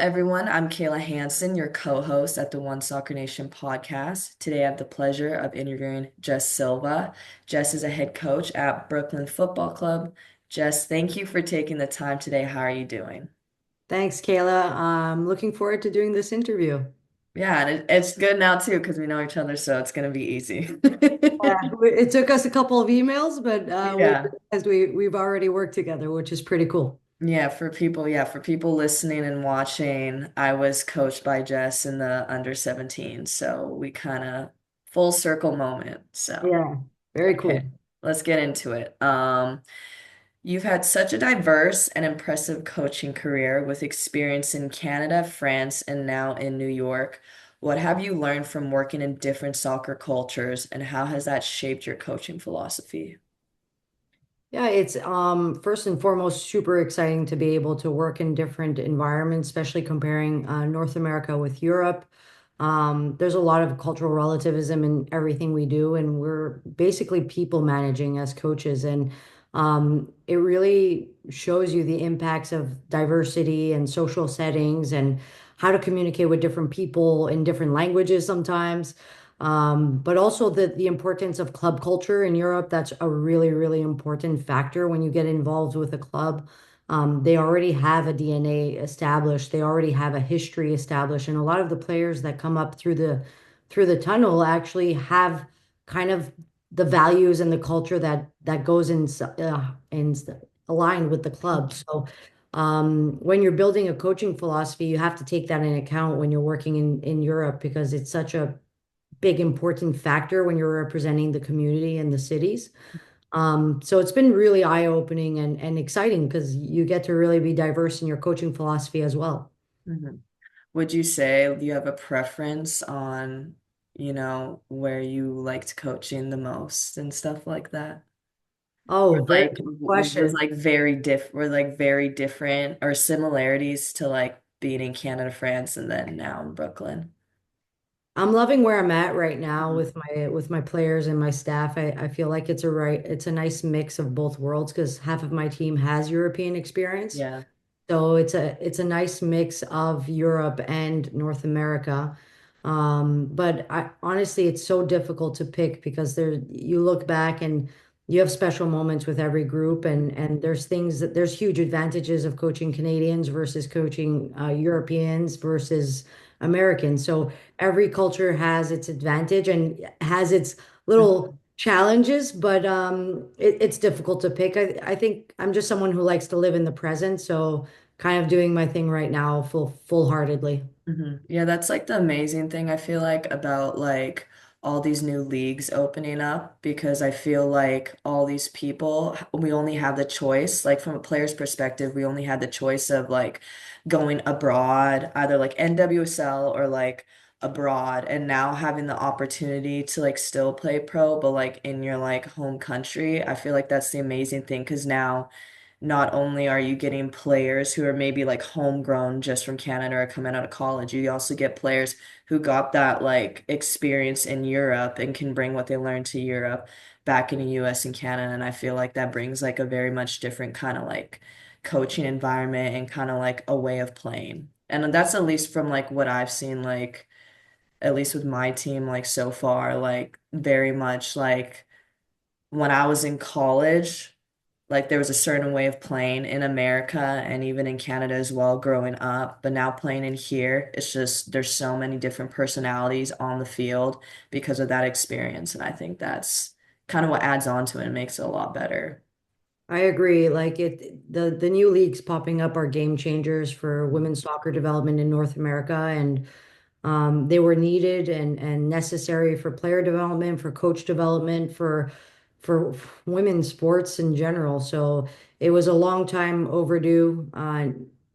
everyone. I'm Kayla Hanson, your co-host at the One Soccer Nation podcast. Today, I have the pleasure of interviewing Jess Silva. Jess is a head coach at Brooklyn Football Club. Jess, thank you for taking the time today. How are you doing? Thanks, Kayla. I'm looking forward to doing this interview. Yeah, and it's good now too because we know each other, so it's gonna be easy. It took us a couple of emails, but we Yeah. realized we've already worked together, which is pretty cool. Yeah, for people listening and watching, I was coached by Jess in the under 17, so we kind of full circle moment. So, Yeah, very okay, cool. let's get into it. You've had such a diverse and impressive coaching career with experience in Canada, France, and now in New York. What have you learned from working in different soccer cultures, and how has that shaped your coaching philosophy? Yeah, it's first and foremost super exciting to be able to work in different environments, especially comparing North America with Europe. There's a lot of cultural relativism in everything we do, and we're basically people managing as coaches. And it really shows you the impacts of diversity and social settings and how to communicate with different people in different languages sometimes. But also the importance of club culture in Europe, that's a really, really important factor when you get involved with a club. They already have a DNA established, they already have a history established, and a lot of the players that come up through the tunnel actually have kind of the values and the culture that goes in aligned with the club. So when you're building a coaching philosophy, you have to take that in account when you're working in Europe because it's such a big important factor when you're representing the community and the cities. So it's been really eye-opening and exciting because you get to really be diverse in your coaching philosophy as well. Mhm. Would you say you have a preference on, where you liked coaching the most and stuff like that? Oh, very Like good was question. like very were like very different or similarities to like being in Canada, France, and then now in Brooklyn. I'm loving where I'm at right now Mhm. with my players and my staff. I feel like it's a nice mix of both worlds because half of my team has European experience. Yeah. So it's a nice mix of Europe and North America. But honestly, it's so difficult to pick because you look back and you have special moments with every group, and there's huge advantages of coaching Canadians versus coaching Europeans versus Americans. So every culture has its advantage and has its little challenges, but it's difficult to pick. I think I'm just someone who likes to live in the present, so kind of doing my thing right now full-heartedly. Yeah, that's like the amazing thing I feel like about like all these new leagues opening up because I feel like all these people, we only have the choice, like from a player's perspective, we only had the choice of like going abroad, either like NWSL or like abroad, and now having the opportunity to like still play pro, but like in your like home country. I feel like that's the amazing thing because now not only are you getting players who are maybe like homegrown just from Canada or coming out of college, you also get players who got that like experience in Europe and can bring what they learned to Europe back in the US and Canada. And I feel like that brings like a very much different kind of like coaching environment and kind of like a way of playing. And that's at least from like what I've seen, like at least with my team, like so far, like very much like when I was in college, like there was a certain way of playing in America and even in Canada as well growing up. But now playing in here, it's just there's so many different personalities on the field because of that experience. And I think that's kind of what adds on to it and makes it a lot better. I agree. Like the new leagues popping up are game changers for women's soccer development in North America, and they were needed and necessary for player development, for coach development, for women's sports in general. So it was a long time overdue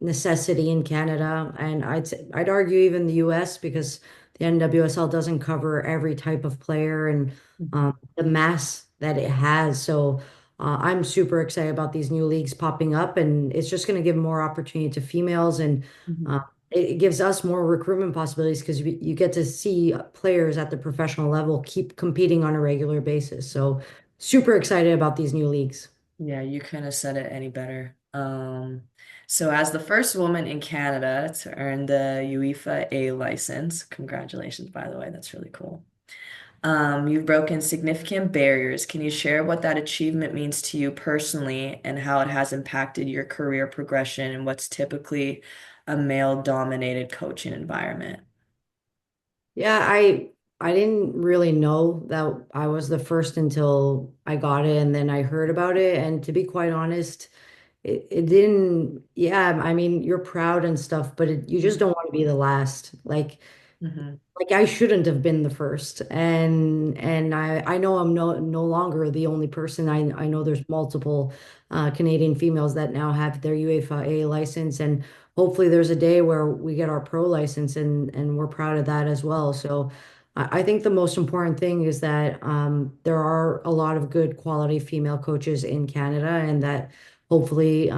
necessity in Canada, and I'd argue even the U.S. because the NWSL doesn't cover every type of player and Mhm. the mass that it has. So. I'm super excited about these new leagues popping up, and it's just going to give more opportunity to females and Mhm. uh, it gives us more recruitment possibilities because you get to see players at the professional level keep competing on a regular basis. So super excited about these new leagues. Yeah, you kind of said it any better. So, as the first woman in Canada to earn the UEFA A license, congratulations, by the way, that's really cool. You've broken significant barriers. Can you share what that achievement means to you personally and how it has impacted your career progression in what's typically a male-dominated coaching environment? Yeah, I didn't really know that I was the first until I got it and then I heard about it. And to be quite honest, it didn't, yeah, I mean, you're proud and stuff, but you just don't want to be the last. Mm-hmm. Like I shouldn't have been the first. And I know I'm no longer the only person. I know there's multiple Canadian females that now have their UEFA A license, and hopefully there's a day where we get our pro license, and we're proud of that as well. So I think the most important thing is that there are a lot of good quality female coaches in Canada, and that hopefully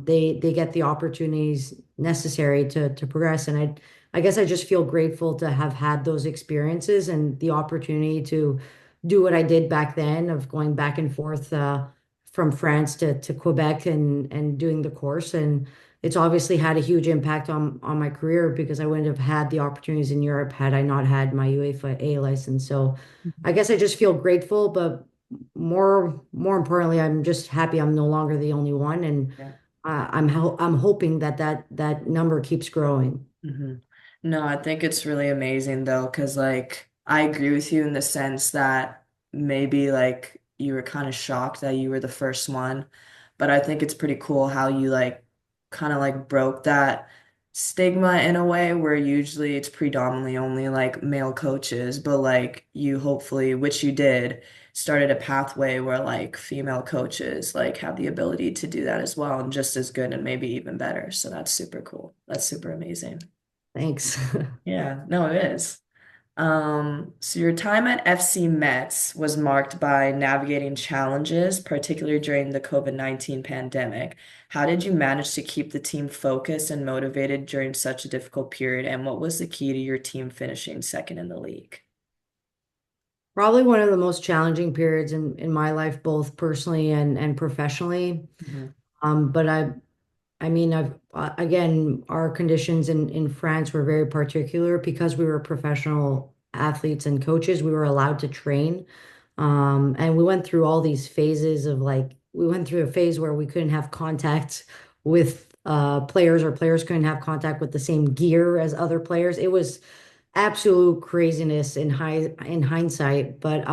they get the opportunities necessary to progress. And I guess I just feel grateful to have had those experiences and the opportunity to do what I did back then of going back and forth from France to Quebec and doing the course. And it's obviously had a huge impact on my career because I wouldn't have had the opportunities in Europe had I not had my UEFA A license. So I guess I just feel grateful, but more importantly, I'm just happy I'm no longer the only one, and Yeah. I'm hoping that that number keeps growing. hmm No, I think it's really amazing though, because like I agree with you in the sense that maybe like you were kind of shocked that you were the first one, but I think it's pretty cool how you like kind of like broke that stigma in a way where usually it's predominantly only like male coaches, but like you hopefully, which you did, started a pathway where like female coaches like have the ability to do that as well and just as good and maybe even better. So that's super cool. That's super amazing. Thanks. Yeah, no, it is. So your time at FC Metz was marked by navigating challenges, particularly during the COVID-19 pandemic. How did you manage to keep the team focused and motivated during such a difficult period? And what was the key to your team finishing second in the league? Probably one of the most challenging periods in my life, both personally and professionally. Mhm, But I mean, again, our conditions in France were very particular because we were professional athletes and coaches. We were allowed to train. And we went through all these phases of like, we went through a phase where we couldn't have contact with players, or players couldn't have contact with the same gear as other players. It was absolute craziness in hindsight. But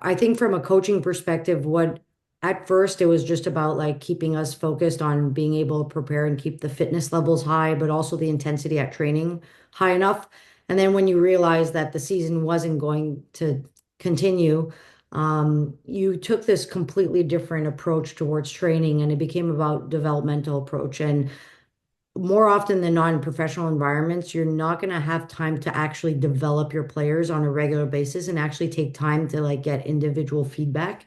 I think from a coaching perspective, what at first it was just about like keeping us focused on being able to prepare and keep the fitness levels high, but also the intensity at training high enough. And then when you realize that the season wasn't going to continue, you took this completely different approach towards training, and it became about developmental approach. And more often than not in professional environments, you're not going to have time to actually develop your players on a regular basis and actually take time to like get individual feedback.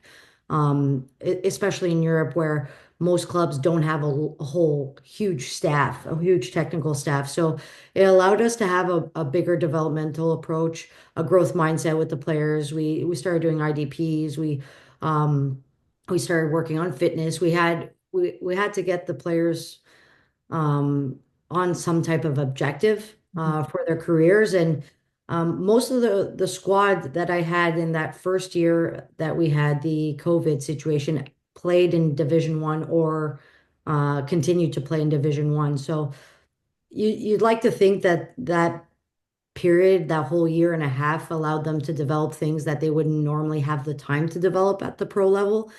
Especially in Europe where most clubs don't have a whole huge staff, a huge technical staff. So it allowed us to have a bigger developmental approach, a growth mindset with the players. We started doing IDPs. We started working on fitness. We had to get the players on some type of objective for their careers. And most of the squad that I had in that first year that we had the COVID situation played in Division One or continued to play in Division One. So you'd like to think that that period, that whole year and a half, allowed them to develop things that they wouldn't normally have the time to develop at the pro level.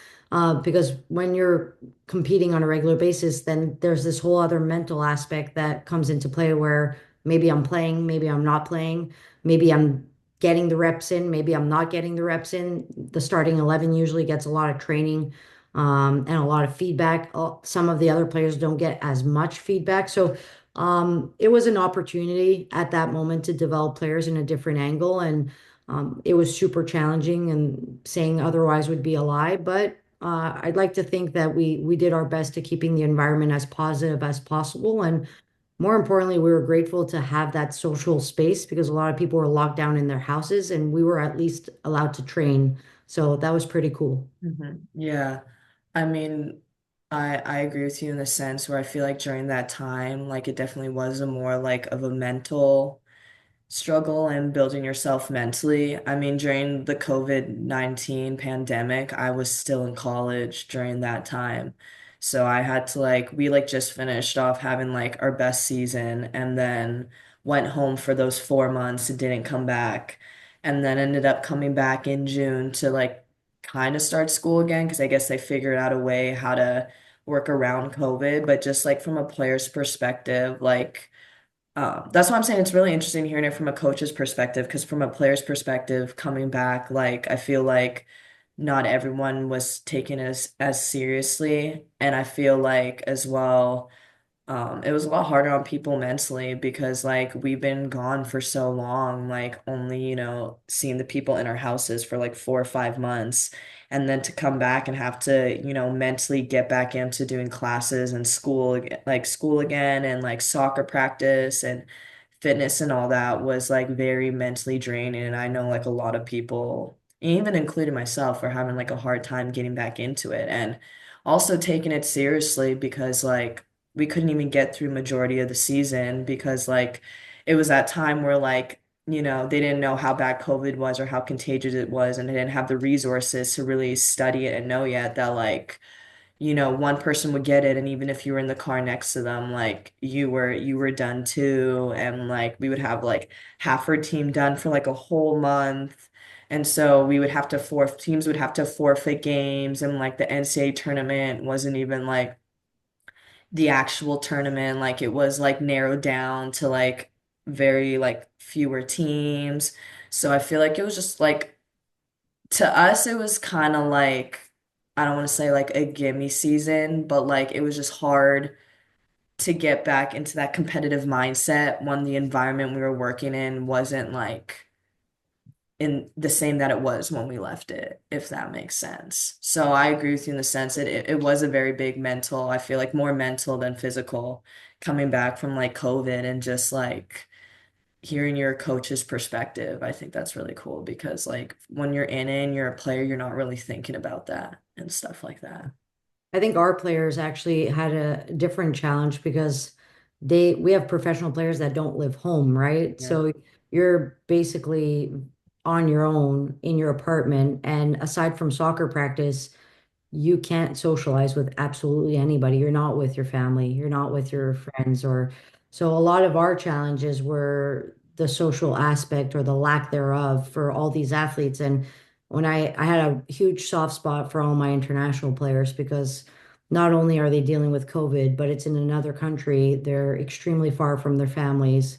Because when you're competing on a regular basis, then there's this whole other mental aspect that comes into play where maybe I'm playing, maybe I'm not playing, maybe I'm getting the reps in, maybe I'm not getting the reps in. The starting 11 usually gets a lot of training and a lot of feedback. Some of the other players don't get as much feedback. So it was an opportunity at that moment to develop players in a different angle, and it was super challenging, and saying otherwise would be a lie. But I'd like to think that we did our best to keeping the environment as positive as possible, and more importantly, we were grateful to have that social space because a lot of people were locked down in their houses, and we were at least allowed to train. So that was pretty cool. Yeah. I mean, I agree with you in the sense where I feel like during that time, like it definitely was a more like of a mental struggle and building yourself mentally. I mean, during the COVID-19 pandemic, I was still in college during that time. So I had to like, we like just finished off having like our best season and then went home for those 4 months and didn't come back. And then ended up coming back in June to like kind of start school again because I guess they figured out a way how to work around COVID. But just like from a player's perspective, like, that's why I'm saying it's really interesting hearing it from a coach's perspective, because from a player's perspective, coming back, like I feel like not everyone was taken as seriously, and I feel like as well. It was a lot harder on people mentally because like we've been gone for so long, like only, seeing the people in our houses for like 4 or 5 months. And then to come back and have to, mentally get back into doing classes and school again and like soccer practice and fitness and all that was like very mentally draining. And I know like a lot of people, even including myself, are having like a hard time getting back into it and also taking it seriously because like we couldn't even get through majority of the season because like it was that time where like they didn't know how bad COVID was or how contagious it was and they didn't have the resources to really study it and know yet that like one person would get it and even if you were in the car next to them like you were done too and like we would have like half our team done for like a whole month and so we would have to teams would have to forfeit games and like the NCAA tournament wasn't even like the actual tournament. Like it was like narrowed down to like very like fewer teams. So I feel like it was just like to us it was kind of like I don't want to say like a gimme season, but like it was just hard to get back into that competitive mindset when the environment we were working in wasn't like in the same that it was when we left it, if that makes sense. So I agree with you in the sense that it was a very big mental, I feel like more mental than physical coming back from like COVID and just like hearing your coach's perspective. I think that's really cool because like when you're in it and you're a player, you're not really thinking about that and stuff like that. I think our players actually had a different challenge because we have professional players that don't live home, right? Yeah. So you're basically on your own in your apartment, and aside from soccer practice, you can't socialize with absolutely anybody. You're not with your family, you're not with your friends, or so a lot of our challenges were the social aspect or the lack thereof for all these athletes. And when I had a huge soft spot for all my international players because not only are they dealing with COVID, but it's in another country. They're extremely far from their families.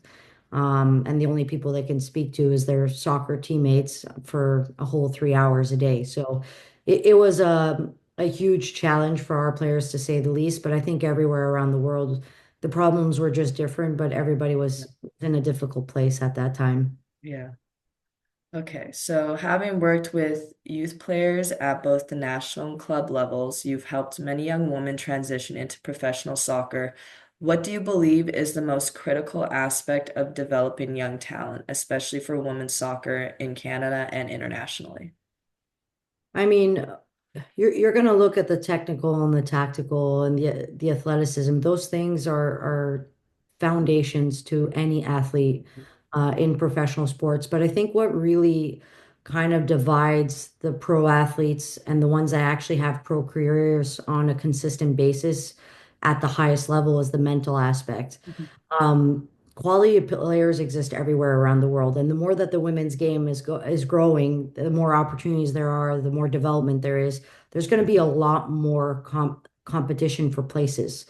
And the only people they can speak to is their soccer teammates for a whole 3 hours a day. So it was a huge challenge for our players to say the least, but I think everywhere around the world, the problems were just different, but everybody was in a difficult place at that time. Yeah. Okay, so having worked with youth players at both the national and club levels, you've helped many young women transition into professional soccer. What do you believe is the most critical aspect of developing young talent, especially for women's soccer in Canada and internationally? I mean, you're going to look at the technical and the tactical and the athleticism. Those things are foundations to any athlete in professional sports. But I think what really kind of divides the pro athletes and the ones that actually have pro careers on a consistent basis at the highest level is the mental aspect. Mhm. Quality players exist everywhere around the world, and the more that the women's game is growing, the more opportunities there are, the more development there is. There's going to be a lot more competition for places,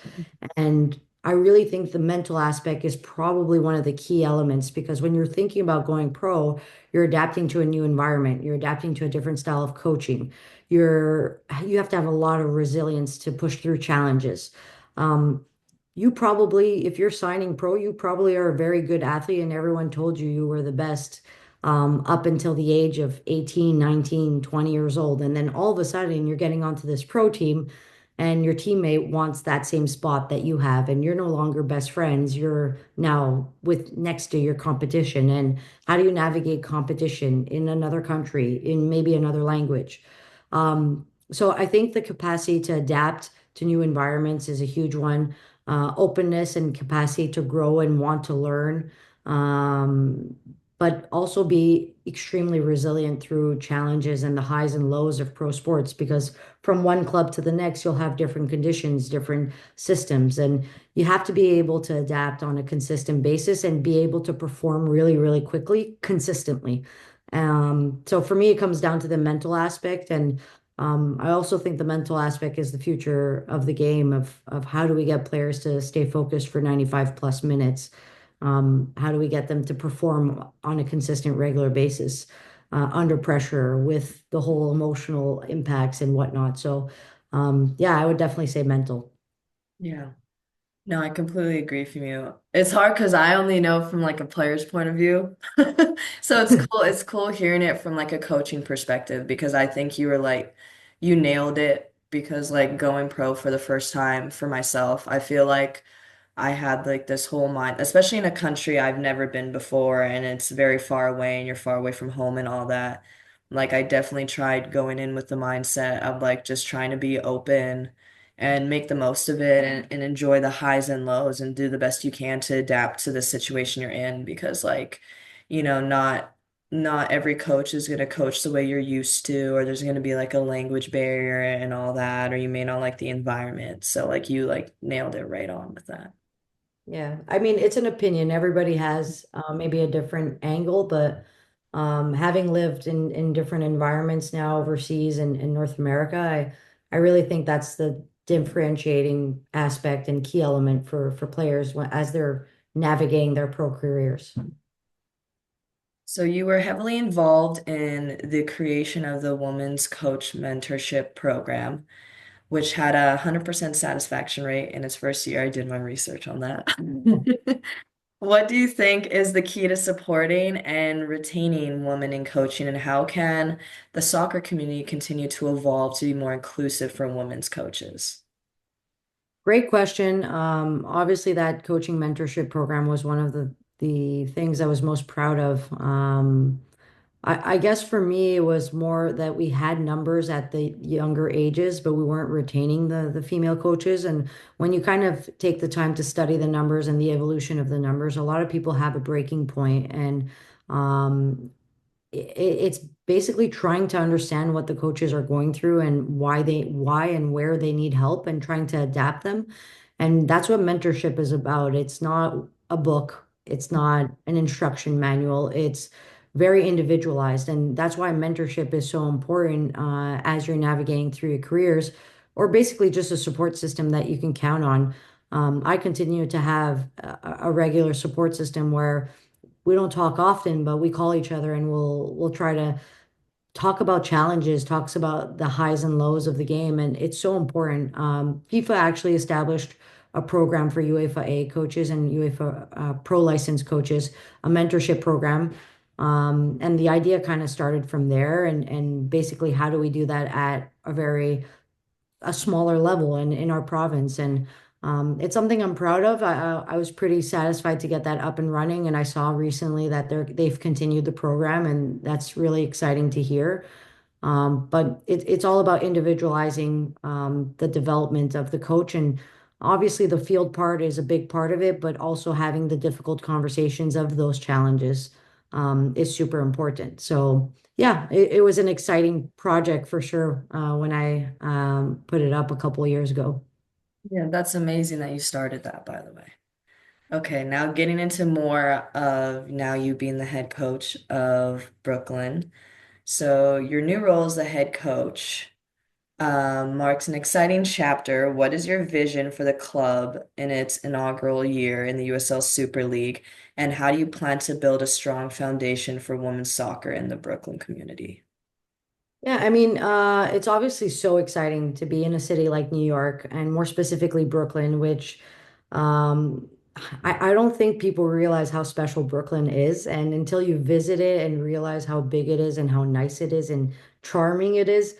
and I really think the mental aspect is probably one of the key elements because when you're thinking about going pro, you're adapting to a new environment, you're adapting to a different style of coaching. You have to have a lot of resilience to push through challenges. Um, you probably, if you're signing pro, you probably are a very good athlete and everyone told you you were the best up until the age of 18, 19, 20 years old. And then all of a sudden you're getting onto this pro team and your teammate wants that same spot that you have and you're no longer best friends. You're now with next to your competition. And how do you navigate competition in another country, in maybe another language? So I think the capacity to adapt to new environments is a huge one. Openness and capacity to grow and want to learn, um, but also be extremely resilient through challenges and the highs and lows of pro sports, because from one club to the next, you'll have different conditions, different systems, and you have to be able to adapt on a consistent basis and be able to perform really, really quickly, consistently. So for me, it comes down to the mental aspect, and I also think the mental aspect is the future of the game of how do we get players to stay focused for 95 plus minutes? How do we get them to perform on a consistent, regular basis under pressure with the whole emotional impacts and whatnot? So, yeah, I would definitely say mental. Yeah. No, I completely agree from you. It's hard because I only know from like a player's point of view. So it's cool. It's cool hearing it from like a coaching perspective because I think you were like, you nailed it because like going pro for the first time for myself, I feel like I had like this whole mind, especially in a country I've never been before and it's very far away and you're far away from home and all that. Like I definitely tried going in with the mindset of like just trying to be open and make the most of it and enjoy the highs and lows and do the best you can to adapt to the situation you're in because like, not every coach is going to coach the way you're used to, or there's going to be like a language barrier and all that, or you may not like the environment. So like you like nailed it right on with that. Yeah, I mean, it's an opinion. Everybody has maybe a different angle, but having lived in different environments now overseas and in North America, I really think that's the differentiating aspect and key element for players as they're navigating their pro careers. So you were heavily involved in the creation of the Women's Coach Mentorship Program, which had a 100% satisfaction rate in its first year. I did my research on that. What do you think is the key to supporting and retaining women in coaching, and how can the soccer community continue to evolve to be more inclusive for women's coaches? Great question. Obviously, that coaching mentorship program was one of the things I was most proud of. I guess for me, it was more that we had numbers at the younger ages, but we weren't retaining the female coaches. And when you kind of take the time to study the numbers and the evolution of the numbers, a lot of people have a breaking point, and it's basically trying to understand what the coaches are going through and why and where they need help and trying to adapt them. And that's what mentorship is about. It's not a book, it's not an instruction manual. It's very individualized. And that's why mentorship is so important as you're navigating through your careers, or basically just a support system that you can count on. I continue to have a regular support system where we don't talk often, but we call each other and we'll try to talk about challenges, talks about the highs and lows of the game, and it's so important. FIFA actually established a program for UEFA A coaches and UEFA Pro license coaches, a mentorship program. And the idea kind of started from there, and basically, how do we do that at a smaller level in our province? And it's something I'm proud of. I was pretty satisfied to get that up and running, and I saw recently that they've continued the program, and that's really exciting to hear. But it's all about individualizing the development of the coach, and obviously the field part is a big part of it, but also having the difficult conversations of those challenges is super important. So yeah, it was an exciting project for sure when I put it up a couple of years ago. Yeah, that's amazing that you started that, by the way. Okay, now getting into more of now you being the head coach of Brooklyn. So your new role as the head coach marks an exciting chapter. What is your vision for the club in its inaugural year in the USL Super League? And how do you plan to build a strong foundation for women's soccer in the Brooklyn community? Yeah, I mean, it's obviously so exciting to be in a city like New York and more specifically Brooklyn, which um, I don't think people realize how special Brooklyn is. And until you visit it and realize how big it is and how nice it is and charming it is,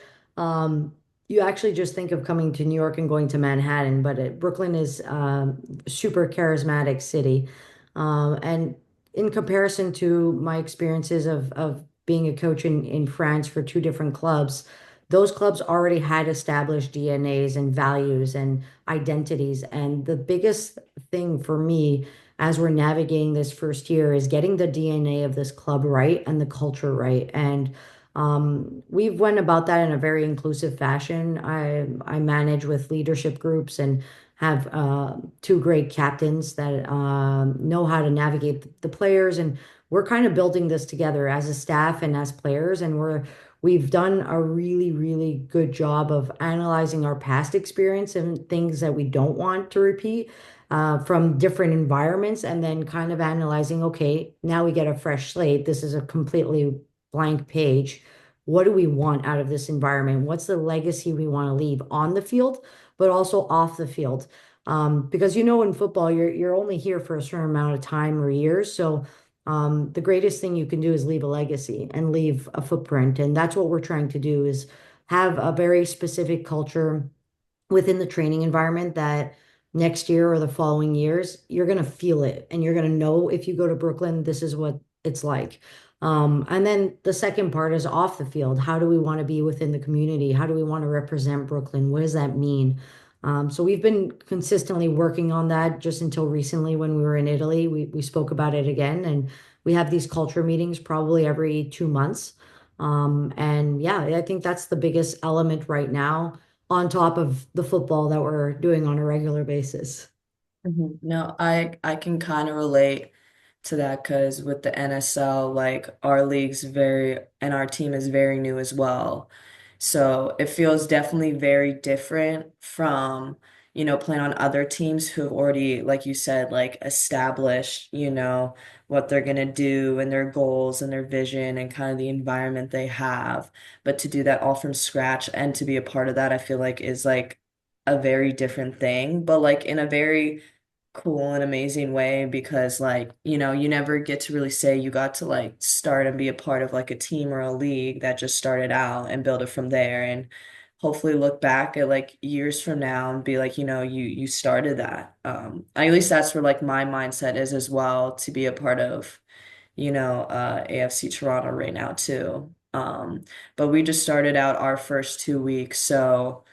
you actually just think of coming to New York and going to Manhattan. But Brooklyn is a super charismatic city. And in comparison to my experiences of being a coach in France for two different clubs, those clubs already had established DNAs and values and identities. And the biggest thing for me as we're navigating this first year is getting the DNA of this club right and the culture right. And we've went about that in a very inclusive fashion. I manage with leadership groups and have two great captains that know how to navigate the players, and we're kind of building this together as a staff and as players, and we've done a really, really good job of analyzing our past experience and things that we don't want to repeat from different environments, and then kind of analyzing, okay, now we get a fresh slate. This is a completely blank page. What do we want out of this environment? What's the legacy we want to leave on the field, but also off the field? Because in football, you're only here for a certain amount of time or years. So the greatest thing you can do is leave a legacy and leave a footprint. And that's what we're trying to do is have a very specific culture within the training environment that next year or the following years, you're going to feel it and you're going to know if you go to Brooklyn, this is what it's like. And then the second part is off the field. How do we want to be within the community? How do we want to represent Brooklyn? What does that mean? So we've been consistently working on that just until recently when we were in Italy. We spoke about it again, and we have these culture meetings probably every 2 months. And yeah, I think that's the biggest element right now on top of the football that we're doing on a regular basis. No, I can kind of relate to that because with the NSL, like our league's very and our team is very new as well. So it feels definitely very different from, playing on other teams who have already, like you said, like established, what they're gonna do and their goals and their vision and kind of the environment they have. But to do that all from scratch and to be a part of that, I feel like is like a very different thing, but like in a very cool and amazing way because like, you never get to really say you got to like start and be a part of like a team or a league that just started out and build it from there and hopefully look back at like years from now and be like, you started that. At least that's where like my mindset is as well to be a part of, AFC Toronto right now too. But we just started out our first 2 weeks, so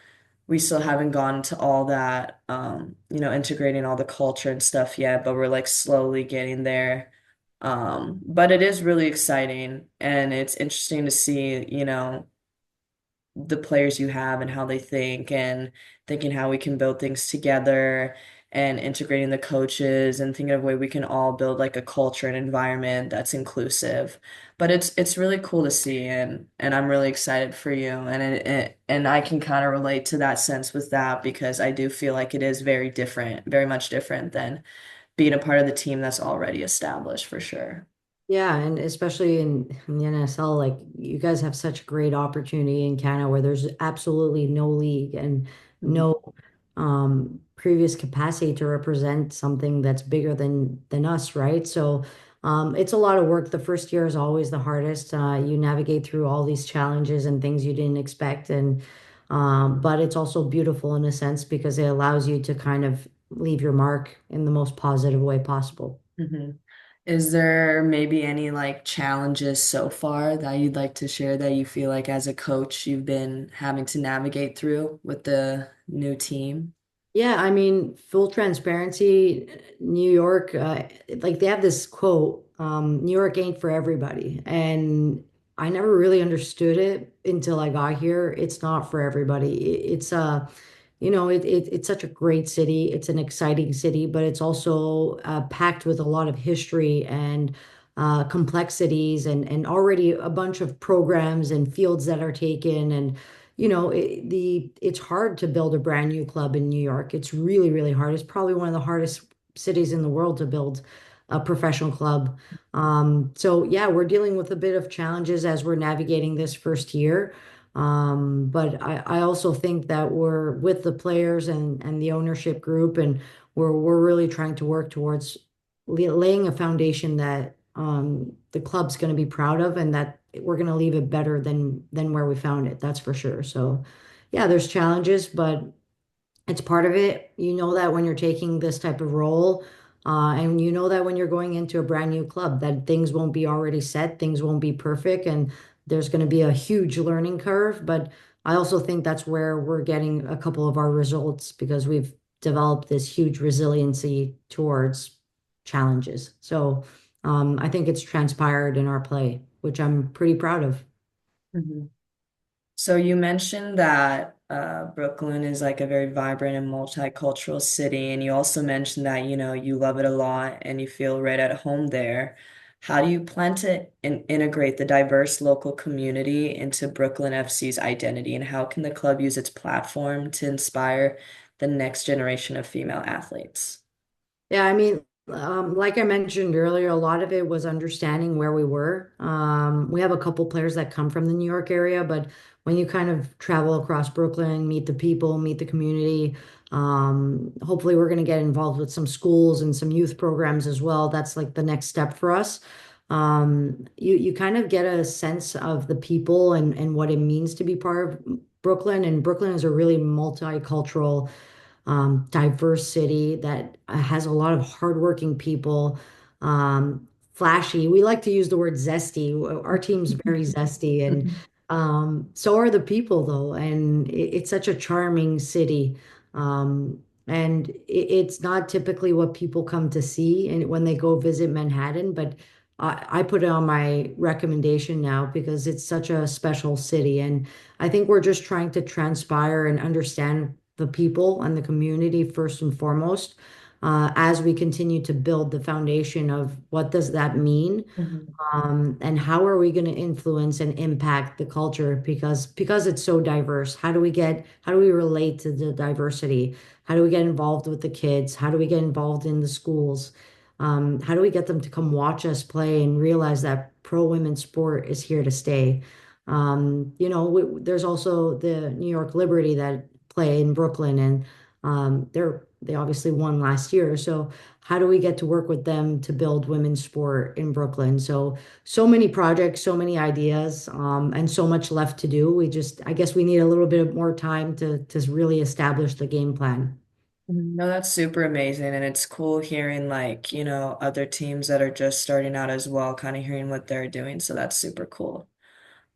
we still haven't gone to all that, integrating all the culture and stuff yet, but we're like slowly getting there. But it is really exciting and it's interesting to see, the players you have and how they think and thinking how we can build things together and integrating the coaches and thinking of a way we can all build like a culture and environment that's inclusive. But it's really cool to see and I'm really excited for you and I can kind of relate to that sense with that because I do feel like it is very different, very much different than being a part of the team that's already established for sure. Yeah, and especially in the NSL, like you guys have such a great opportunity in Canada where there's absolutely no league and Mhm. no previous capacity to represent something that's bigger than us, right? So it's a lot of work. The first year is always the hardest. You navigate through all these challenges and things you didn't expect, and but it's also beautiful in a sense because it allows you to kind of leave your mark in the most positive way possible. Mhm. Is there maybe any like challenges so far that you'd like to share that you feel like as a coach you've been having to navigate through with the new team? Yeah, I mean, full transparency, New York, like they have this quote, New York ain't for everybody. And I never really understood it until I got here. It's not for everybody. It's it's such a great city. It's an exciting city, but it's also packed with a lot of history and complexities and already a bunch of programs and fields that are taken and it's hard to build a brand new club in New York. It's really, really hard. It's probably one of the hardest cities in the world to build a professional club. So yeah, we're dealing with a bit of challenges as we're navigating this first year. But I also think that we're with the players and the ownership group, and we're really trying to work towards laying a foundation that the club's going to be proud of, and that we're going to leave it better than where we found it. That's for sure. So, yeah, there's challenges, but it's part of it. You know that when you're taking this type of role, and you know that when you're going into a brand new club, that things won't be already set, things won't be perfect, and there's going to be a huge learning curve. But I also think that's where we're getting a couple of our results because we've developed this huge resiliency towards challenges. So I think it's transpired in our play, which I'm pretty proud of. Mhm. So you mentioned that Brooklyn is like a very vibrant and multicultural city, and you also mentioned that, you love it a lot and you feel right at home there. How do you plan to integrate the diverse local community into Brooklyn FC's identity, and how can the club use its platform to inspire the next generation of female athletes? Yeah, I mean, like I mentioned earlier, a lot of it was understanding where we were. We have a couple players that come from the New York area, but when you kind of travel across Brooklyn, meet the people, meet the community, hopefully we're going to get involved with some schools and some youth programs as well. That's like the next step for us. You kind of get a sense of the people and what it means to be part of Brooklyn. And Brooklyn is a really multicultural diverse city that has a lot of hardworking people, flashy. We like to use the word zesty. Our team's very zesty, and so are the people, though. And it's such a charming city. And it's not typically what people come to see and when they go visit Manhattan, but I put it on my recommendation now because it's such a special city. And I think we're just trying to transpire and understand the people and the community first and foremost, as we continue to build the foundation of what does that mean, Mhm. and how are we going to influence and impact the culture because it's so diverse. How do we relate to the diversity? How do we get involved with the kids? How do we get involved in the schools? How do we get them to come watch us play and realize that pro women's sport is here to stay? There's also the New York Liberty that play in Brooklyn, and they obviously won last year. So how do we get to work with them to build women's sport in Brooklyn? So many projects, so many ideas, and so much left to do. I guess we need a little bit more time to really establish the game plan. No, that's super amazing. And it's cool hearing like, other teams that are just starting out as well, kind of hearing what they're doing. So that's super cool.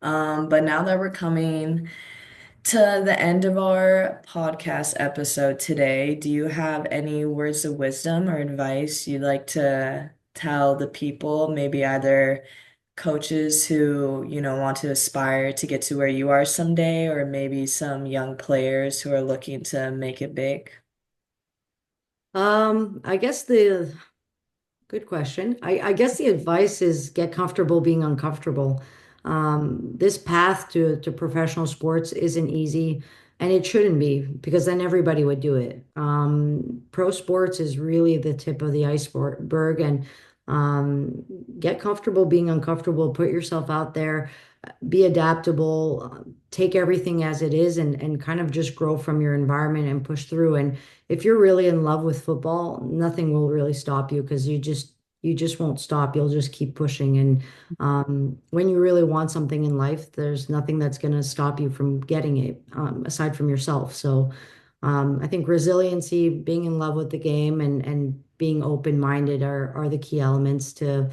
But now that we're coming to the end of our podcast episode today, do you have any words of wisdom or advice you'd like to tell the people, maybe either coaches who, want to aspire to get to where you are someday, or maybe some young players who are looking to make it big? I guess the Good question. I guess the advice is get comfortable being uncomfortable. This path to professional sports isn't easy, and it shouldn't be because then everybody would do it. Pro sports is really the tip of the iceberg, and get comfortable being uncomfortable. Put yourself out there, be adaptable, take everything as it is, and kind of just grow from your environment and push through. And if you're really in love with football, nothing will really stop you because you just won't stop. You'll just keep pushing. And when you really want something in life, there's nothing that's going to stop you from getting it, aside from yourself. So I think resiliency, being in love with the game, and being open-minded are the key elements to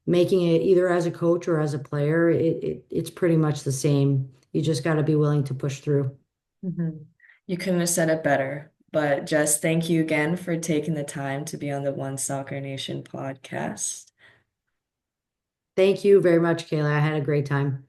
making it either as a coach or as a player. It's pretty much the same. You just got to be willing to push through. Mhm. You couldn't have said it better. But Jess, thank you again for taking the time to be on the One Soccer Nation podcast. Thank you very much, Kayla. I had a great time.